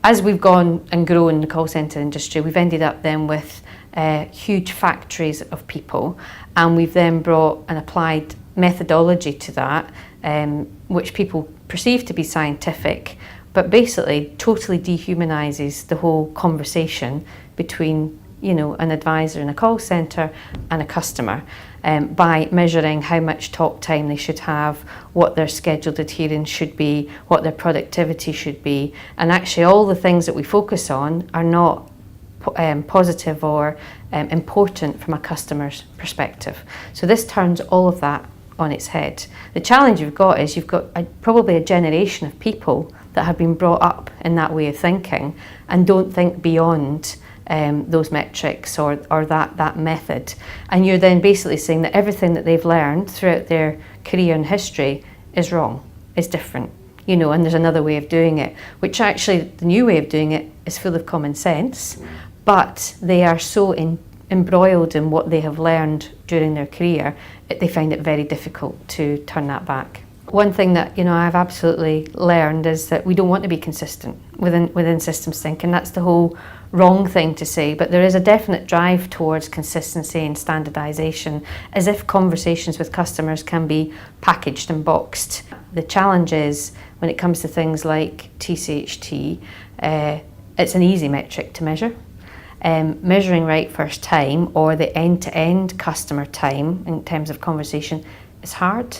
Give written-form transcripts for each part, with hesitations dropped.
as we've gone and grown in the call centre industry, we've ended up then with huge factories of people, and we've then brought an applied methodology to that, which people perceive to be scientific, but basically totally dehumanises the whole conversation between, you know, an advisor in a call centre and a customer, by measuring how much talk time they should have, what their scheduled adherence should be, what their productivity should be, and actually all the things that we focus on are not positive or important from a customer's perspective. So this turns all of that on its head. The challenge you've got is you've got probably a generation of people that have been brought up in that way of thinking and don't think beyond those metrics or that method, and you're then basically saying that everything that they've learned throughout their career and history is wrong, is different, you know, and there's another way of doing it, which actually the new way of doing it is full of common sense, but they are so embroiled in what they have learned during their career, they find it very difficult to turn that back. One thing that, you know, I've absolutely learned is that we don't want to be consistent within systems thinking. That's the whole wrong thing to say, but there is a definite drive towards consistency and standardisation, as if conversations with customers can be packaged and boxed. The challenge is, when it comes to things like TCHT, it's an easy metric to measure. Measuring right first time or the end-to-end customer time in terms of conversation is hard.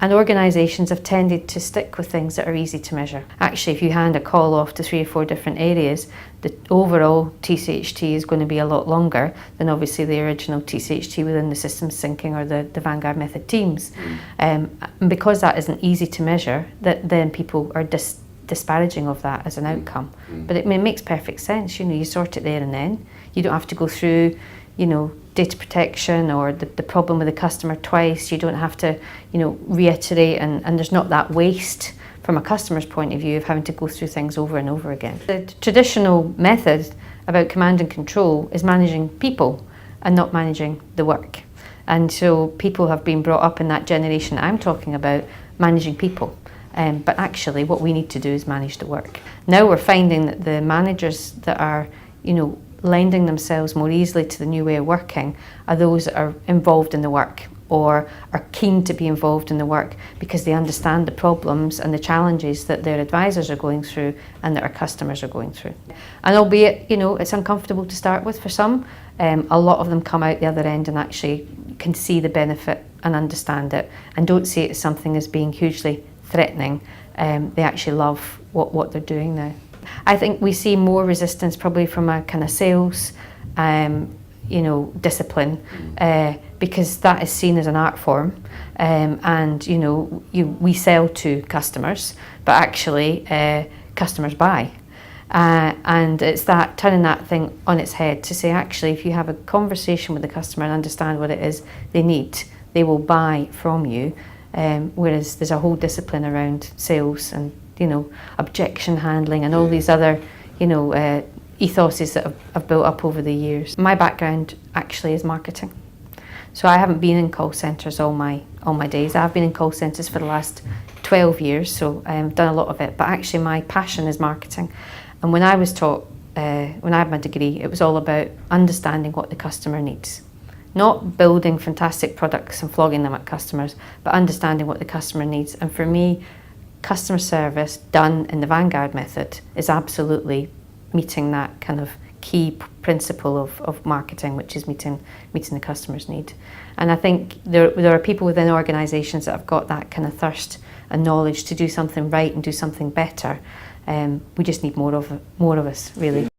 And organisations have tended to stick with things that are easy to measure. Actually, if you hand a call off to 3 or 4 different areas, the overall TCHT is going to be a lot longer than obviously the original TCHT within the systems thinking or the Vanguard method teams. And because that isn't easy to measure, that then people are disparaging of that as an outcome. But it makes perfect sense. You know, you sort it there and then. You don't have to go through, you know, data protection or the problem with the customer twice. You don't have to, you know, reiterate, and there's not that waste from a customer's point of view of having to go through things over and over again. The traditional method about command and control is managing people and not managing the work. And so people have been brought up in that generation I'm talking about managing people. But actually what we need to do is manage the work. Now we're finding that the managers that are, you know, lending themselves more easily to the new way of working are those that are involved in the work or are keen to be involved in the work because they understand the problems and the challenges that their advisors are going through and that our customers are going through. And albeit, you know, it's uncomfortable to start with for some, a lot of them come out the other end and actually can see the benefit and understand it and don't see it as something as being hugely threatening. They actually love what they're doing now. I think we see more resistance probably from a kind of sales, you know, discipline, because that is seen as an art form, and you know, we sell to customers, but actually customers buy, and it's that turning that thing on its head to say actually if you have a conversation with the customer and understand what it is they need, they will buy from you. Whereas there's a whole discipline around sales and, you know, objection handling and all these other, you know, ethoses that have built up over the years. My background actually is marketing. So I haven't been in call centres all my days. I've been in call centres for the last 12 years, so I've done a lot of it. But actually my passion is marketing. And when I was taught, when I had my degree, it was all about understanding what the customer needs. Not building fantastic products and flogging them at customers, but understanding what the customer needs. And for me, customer service done in the Vanguard method is absolutely meeting that kind of key principle of marketing, which is meeting the customer's need. And I think there are people within organisations that have got that kind of thirst and knowledge to do something right and do something better. We just need more of us, really.